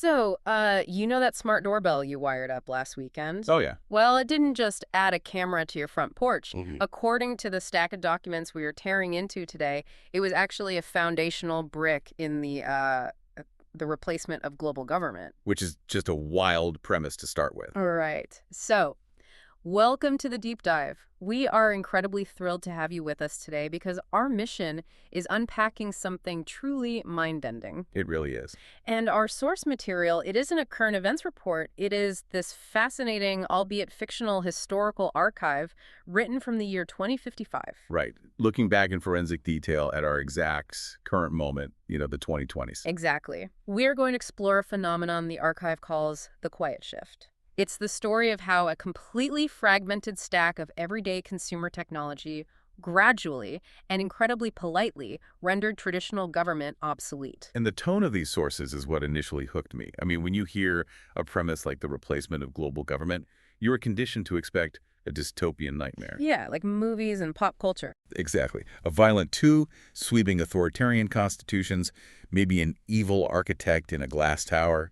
You know that smart doorbell you wired up last weekend? Oh, yeah. Well, it didn't just add a camera to your front porch. Hmm. According to the stack of documents we are tearing into today, it was actually a foundational brick in the replacement of global government. Which is just a wild premise to start with. All right. Welcome to the deep dive. We are incredibly thrilled to have you with us today because our mission is unpacking something truly mind-bending. It really is. And our source material, it isn't a current events report. It is this fascinating, albeit fictional, historical archive written from the year 2055. Right. Looking back in forensic detail at our exact current moment, the 2020s. Exactly. We're going to explore a phenomenon the archive calls the quiet shift. It's the story of how a completely fragmented stack of everyday consumer technology gradually and incredibly politely rendered traditional government obsolete. And the tone of these sources is what initially hooked me. I mean, when you hear a premise like the replacement of global government, you are conditioned to expect a dystopian nightmare. Yeah, like movies and pop culture. Exactly. A violent coup, sweeping authoritarian constitutions, maybe an evil architect in a glass tower.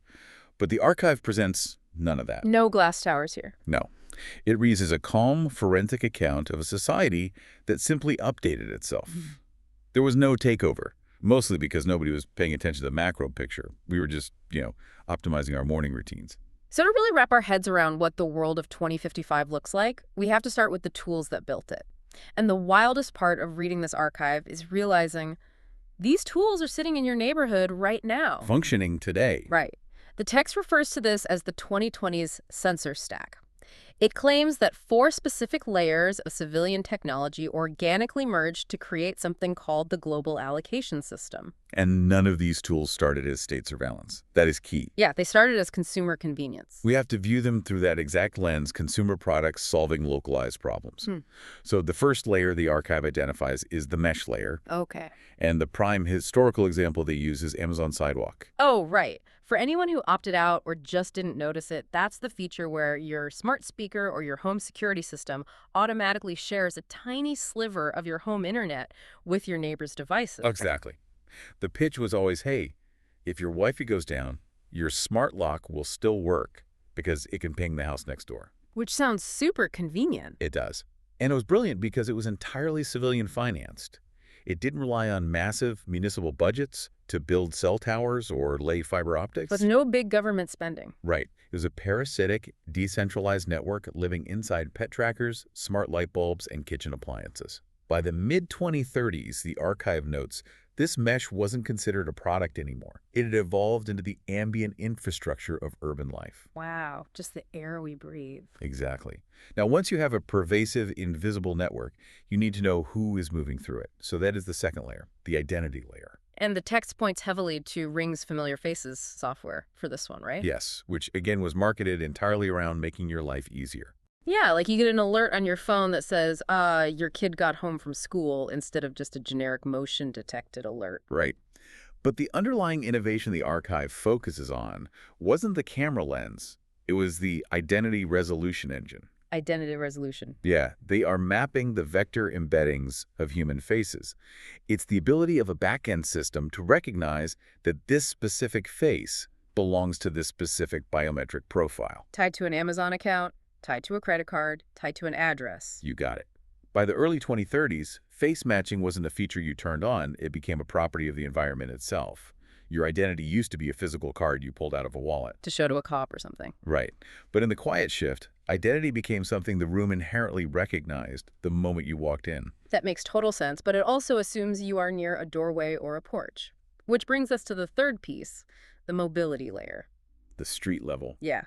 But the archive presents none of that. No glass towers here. No. It reads as a calm, forensic account of a society that simply updated itself. There was no takeover, mostly because nobody was paying attention to the macro picture. We were just, optimizing our morning routines. So to really wrap our heads around what the world of 2055 looks like, we have to start with the tools that built it. And the wildest part of reading this archive is realizing these tools are sitting in your neighborhood right now. Functioning today. Right. The text refers to this as the 2020s sensor stack. It claims that 4 specific layers of civilian technology organically merged to create something called the global allocation system. And none of these tools started as state surveillance. That is key. Yeah, they started as consumer convenience. We have to view them through that exact lens, consumer products solving localized problems. So the first layer the archive identifies is the mesh layer. Okay. And the prime historical example they use is Amazon Sidewalk. Oh, right. For anyone who opted out or just didn't notice it, that's the feature where your smart speaker or your home security system automatically shares a tiny sliver of your home internet with your neighbor's devices. Exactly. The pitch was always, hey, if your Wi-Fi goes down, your smart lock will still work because it can ping the house next door. Which sounds super convenient. It does. And it was brilliant because it was entirely civilian financed. It didn't rely on massive municipal budgets to build cell towers or lay fiber optics. With no big government spending. Right. It was a parasitic, decentralized network living inside pet trackers, smart light bulbs, and kitchen appliances. By the mid-2030s, the archive notes, this mesh wasn't considered a product anymore. It had evolved into the ambient infrastructure of urban life. Wow, just the air we breathe. Exactly. Now, once you have a pervasive, invisible network, you need to know who is moving through it. So that is the second layer, the identity layer. And the text points heavily to Ring's Familiar Faces software for this one, right? Yes, which again was marketed entirely around making your life easier. Yeah, like you get an alert on your phone that says, your kid got home from school instead of just a generic motion-detected alert. Right. But the underlying innovation the archive focuses on wasn't the camera lens. It was the identity resolution engine. Identity resolution. Yeah, they are mapping the vector embeddings of human faces. It's the ability of a back-end system to recognize that this specific face belongs to this specific biometric profile. Tied to an Amazon account, tied to a credit card, tied to an address. You got it. By the early 2030s, face matching wasn't a feature you turned on, it became a property of the environment itself. Your identity used to be a physical card you pulled out of a wallet. To show to a cop or something. Right. But in the quiet shift, identity became something the room inherently recognized the moment you walked in. That makes total sense, but it also assumes you are near a doorway or a porch. Which brings us to the third piece, the mobility layer. The street level. Yeah.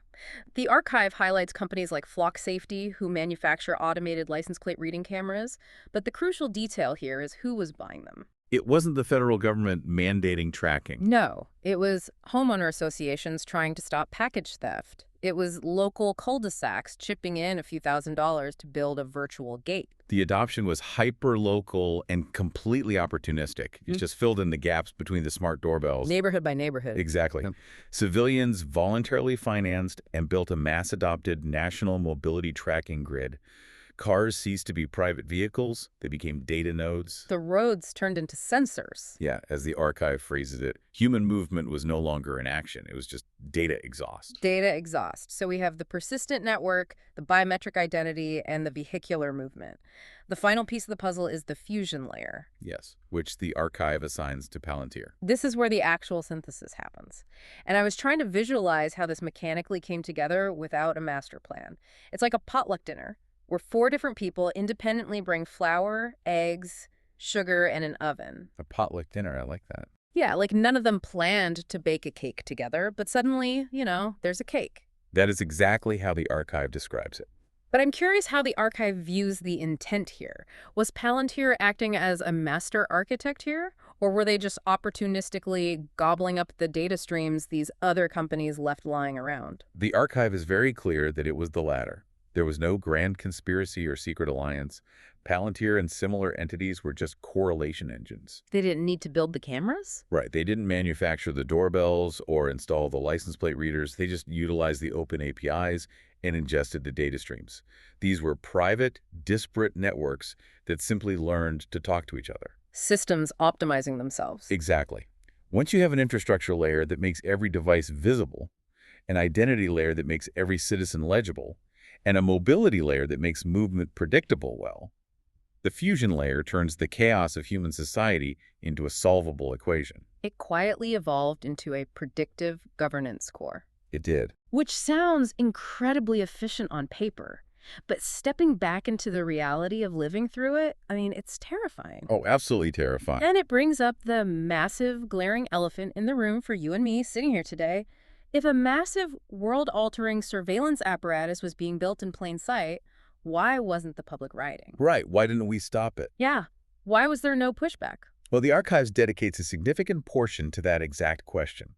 The archive highlights companies like Flock Safety, who manufacture automated license plate reading cameras, but the crucial detail here is who was buying them. It wasn't the federal government mandating tracking. No, it was homeowner associations trying to stop package theft. It was local cul-de-sacs chipping in a few $1,000s to build a virtual gate. The adoption was hyper-local and completely opportunistic. It just filled in the gaps between the smart doorbells. Neighborhood by neighborhood. Exactly. Civilians voluntarily financed and built a mass-adopted national mobility tracking grid, Cars ceased to be private vehicles. They became data nodes. The roads turned into sensors. Yeah, as the archive phrases it, human movement was no longer in action. It was just data exhaust. Data exhaust. So we have the persistent network, the biometric identity, and the vehicular movement. The final piece of the puzzle is the fusion layer. Yes, which the archive assigns to Palantir. This is where the actual synthesis happens. And I was trying to visualize how this mechanically came together without a master plan. It's like a potluck dinner, where 4 different people independently bring flour, eggs, sugar, and an oven. A potluck dinner, I like that. Yeah, like none of them planned to bake a cake together, but suddenly, there's a cake. That is exactly how the archive describes it. But I'm curious how the archive views the intent here. Was Palantir acting as a master architect here? Or were they just opportunistically gobbling up the data streams these other companies left lying around? The archive is very clear that it was the latter. There was no grand conspiracy or secret alliance. Palantir and similar entities were just correlation engines. They didn't need to build the cameras? Right. They didn't manufacture the doorbells or install the license plate readers. They just utilized the open APIs and ingested the data streams. These were private, disparate networks that simply learned to talk to each other. Systems optimizing themselves. Exactly. Once you have an infrastructure layer that makes every device visible, an identity layer that makes every citizen legible, and a mobility layer that makes movement predictable, well, the fusion layer turns the chaos of human society into a solvable equation. It quietly evolved into a predictive governance core. It did. Which sounds incredibly efficient on paper. But stepping back into the reality of living through it, it's terrifying. Oh, absolutely terrifying. And it brings up the massive, glaring elephant in the room for you and me sitting here today. If a massive, world-altering surveillance apparatus was being built in plain sight, why wasn't the public rioting? Right. Why didn't we stop it? Yeah. Why was there no pushback? Well, the archives dedicates a significant portion to that exact question.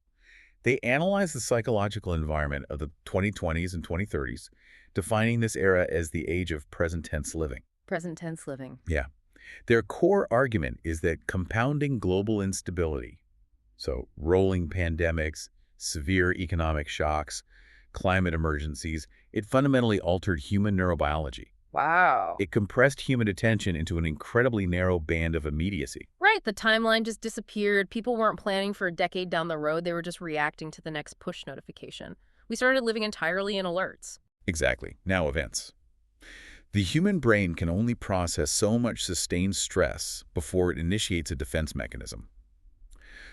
They analyze the psychological environment of the 2020s and 2030s, defining this era as the age of present tense living. Present tense living. Yeah. Their core argument is that compounding global instability, so rolling pandemics, severe economic shocks, climate emergencies, it fundamentally altered human neurobiology. Wow. It compressed human attention into an incredibly narrow band of immediacy. Right, the timeline just disappeared. People weren't planning for a decade down the road. They were just reacting to the next push notification. We started living entirely in alerts. Exactly. Now events. The human brain can only process so much sustained stress before it initiates a defense mechanism.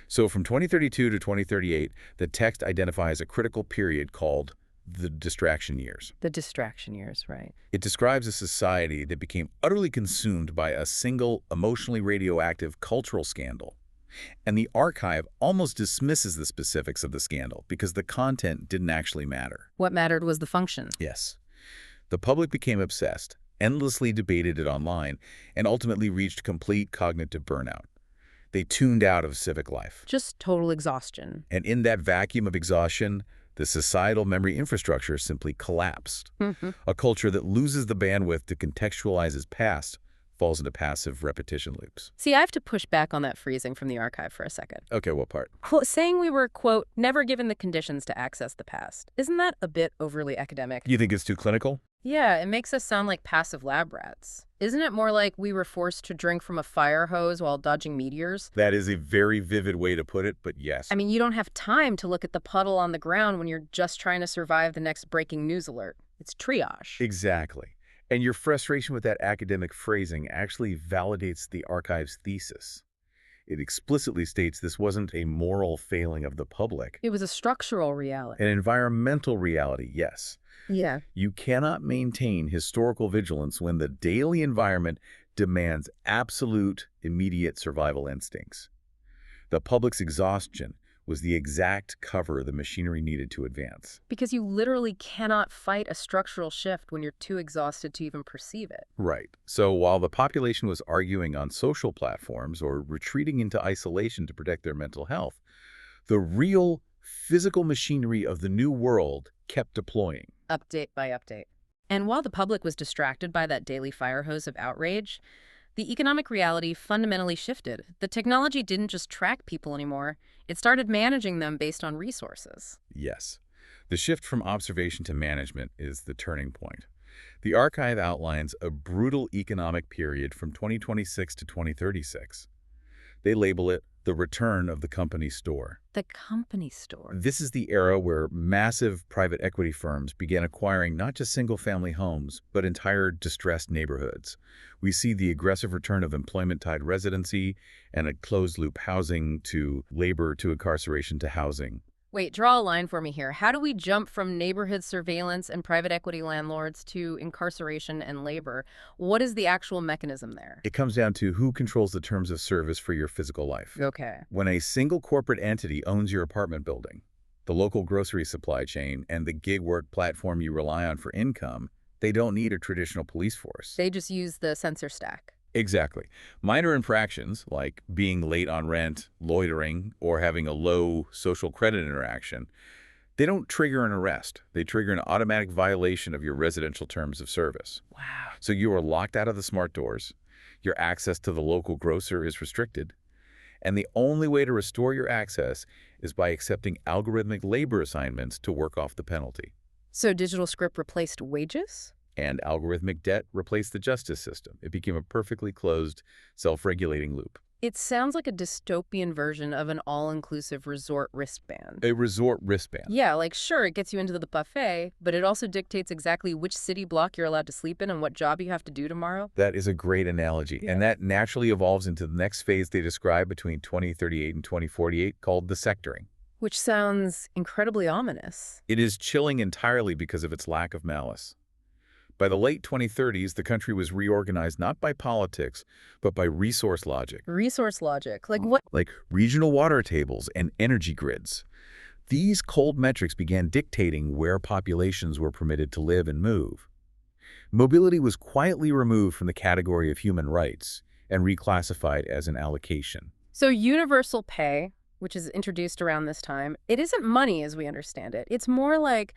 So from 2032 to 2038, the text identifies a critical period called the distraction years. The distraction years, right. It describes a society that became utterly consumed by a single, emotionally radioactive cultural scandal. And the archive almost dismisses the specifics of the scandal because the content didn't actually matter. What mattered was the function. Yes. The public became obsessed, endlessly debated it online, and ultimately reached complete cognitive burnout. They tuned out of civic life. Just total exhaustion. And in that vacuum of exhaustion, the societal memory infrastructure simply collapsed. A culture that loses the bandwidth to contextualize its past falls into passive repetition loops. See, I have to push back on that freezing from the archive for a second. Okay, what part? Quote, saying we were, quote, never given the conditions to access the past. Isn't that a bit overly academic? You think it's too clinical? Yeah, it makes us sound like passive lab rats. Isn't it more like we were forced to drink from a fire hose while dodging meteors? That is a very vivid way to put it, but yes. You don't have time to look at the puddle on the ground when you're just trying to survive the next breaking news alert. It's triage. Exactly. And your frustration with that academic phrasing actually validates the archive's thesis. It explicitly states this wasn't a moral failing of the public. It was a structural reality. An environmental reality, yes. Yeah. You cannot maintain historical vigilance when the daily environment demands absolute, immediate survival instincts. The public's exhaustion was the exact cover the machinery needed to advance. Because you literally cannot fight a structural shift when you're too exhausted to even perceive it. Right. So while the population was arguing on social platforms or retreating into isolation to protect their mental health, the real physical machinery of the new world kept deploying. Update by update. And while the public was distracted by that daily fire hose of outrage, the economic reality fundamentally shifted. The technology didn't just track people anymore. It started managing them based on resources. Yes. The shift from observation to management is the turning point. The archive outlines a brutal economic period from 2026 to 2036. They label it the return of the company store. The company store. This is the era where massive private equity firms began acquiring not just single-family homes, but entire distressed neighborhoods. We see the aggressive return of employment-tied residency and a closed-loop housing to labor to incarceration to housing. Wait, draw a line for me here. How do we jump from neighborhood surveillance and private equity landlords to incarceration and labor? What is the actual mechanism there? It comes down to who controls the terms of service for your physical life. Okay. When a single corporate entity owns your apartment building, the local grocery supply chain, and the gig work platform you rely on for income, they don't need a traditional police force. They just use the sensor stack. Exactly. Minor infractions, like being late on rent, loitering, or having a low social credit interaction, they don't trigger an arrest. They trigger an automatic violation of your residential terms of service. Wow. So you are locked out of the smart doors, your access to the local grocer is restricted, and the only way to restore your access is by accepting algorithmic labor assignments to work off the penalty. So digital script replaced wages? And algorithmic debt replaced the justice system. It became a perfectly closed, self-regulating loop. It sounds like a dystopian version of an all-inclusive resort wristband. A resort wristband. Yeah, like sure, it gets you into the buffet, but it also dictates exactly which city block you're allowed to sleep in and what job you have to do tomorrow. That is a great analogy. Yeah. And that naturally evolves into the next phase they describe between 2038 and 2048 called the sectoring. Which sounds incredibly ominous. It is chilling entirely because of its lack of malice. By the late 2030s, the country was reorganized not by politics, but by resource logic. Resource logic. Like what? Like regional water tables and energy grids. These cold metrics began dictating where populations were permitted to live and move. Mobility was quietly removed from the category of human rights and reclassified as an allocation. So universal pay, which is introduced around this time, it isn't money as we understand it. It's more like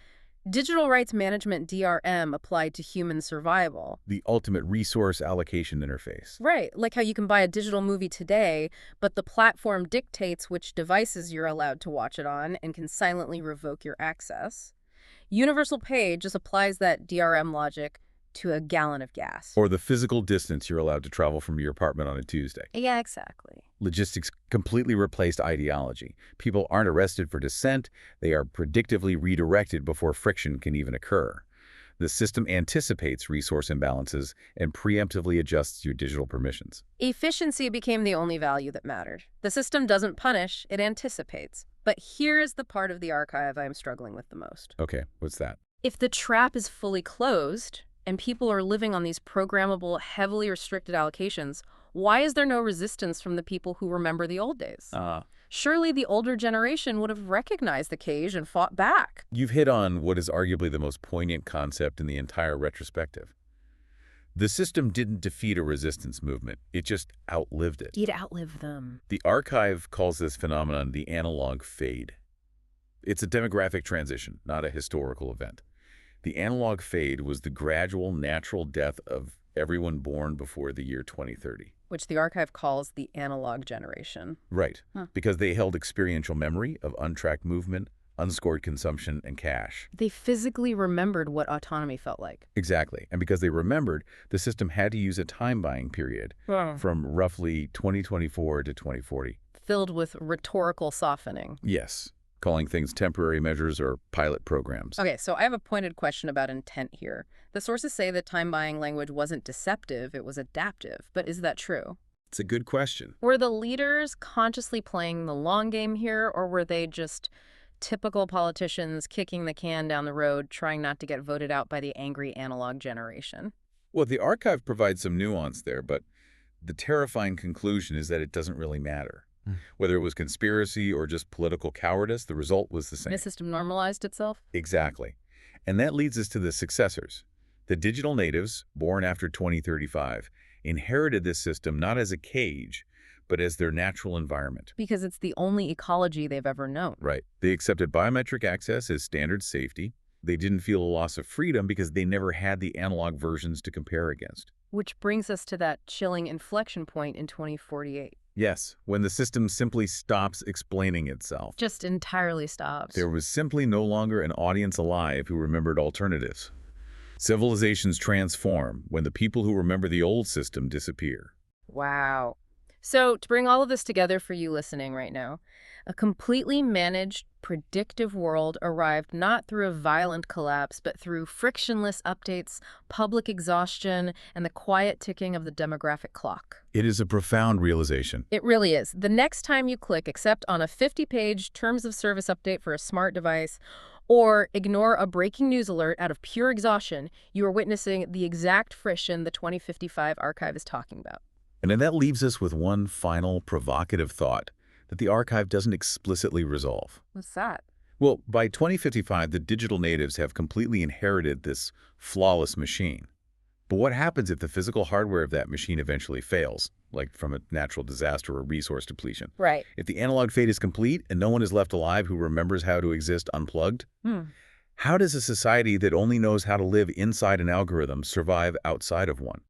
digital rights management DRM applied to human survival. The ultimate resource allocation interface. Right, like how you can buy a digital movie today, but the platform dictates which devices you're allowed to watch it on and can silently revoke your access. Universal pay just applies that DRM logic to a gallon of gas. Or the physical distance you're allowed to travel from your apartment on a Tuesday. Yeah, exactly. Logistics completely replaced ideology. People aren't arrested for dissent. They are predictively redirected before friction can even occur. The system anticipates resource imbalances and preemptively adjusts your digital permissions. Efficiency became the only value that mattered. The system doesn't punish, it anticipates. But here is the part of the archive I am struggling with the most. Okay, what's that? If the trap is fully closed, and people are living on these programmable, heavily restricted allocations, why is there no resistance from the people who remember the old days? Surely the older generation would have recognized the cage and fought back. You've hit on what is arguably the most poignant concept in the entire retrospective. The system didn't defeat a resistance movement. It just outlived it. It outlived them. The archive calls this phenomenon the analog fade. It's a demographic transition, not a historical event. The analog fade was the gradual, natural death of everyone born before the year 2030. Which the archive calls the analog generation. Right, because they held experiential memory of untracked movement, unscored consumption, and cash. They physically remembered what autonomy felt like. Exactly, and because they remembered, the system had to use a time-buying period from roughly 2024 to 2040. Filled with rhetorical softening. Yes. Calling things temporary measures or pilot programs. Okay, so I have a pointed question about intent here. The sources say that time-buying language wasn't deceptive, it was adaptive. But is that true? It's a good question. Were the leaders consciously playing the long game here, or were they just typical politicians kicking the can down the road, trying not to get voted out by the angry analog generation? Well, the archive provides some nuance there, but the terrifying conclusion is that it doesn't really matter. Whether it was conspiracy or just political cowardice, the result was the same. The system normalized itself? Exactly. And that leads us to the successors. The digital natives, born after 2035, inherited this system not as a cage, but as their natural environment. Because it's the only ecology they've ever known. Right. They accepted biometric access as standard safety. They didn't feel a loss of freedom because they never had the analog versions to compare against. Which brings us to that chilling inflection point in 2048. Yes, when the system simply stops explaining itself. Just entirely stops. There was simply no longer an audience alive who remembered alternatives. Civilizations transform when the people who remember the old system disappear. Wow. So, to bring all of this together for you listening right now, a completely managed, predictive world arrived not through a violent collapse, but through frictionless updates, public exhaustion, and the quiet ticking of the demographic clock. It is a profound realization. It really is. The next time you click accept on a 50-page terms of service update for a smart device, or ignore a breaking news alert out of pure exhaustion, you are witnessing the exact friction the 2055 archive is talking about. And then that leaves us with one final provocative thought that the archive doesn't explicitly resolve. What's that? Well, by 2055, the digital natives have completely inherited this flawless machine. But what happens if the physical hardware of that machine eventually fails, like from a natural disaster or resource depletion? Right. If the analog fate is complete and no one is left alive who remembers how to exist unplugged, how does a society that only knows how to live inside an algorithm survive outside of one?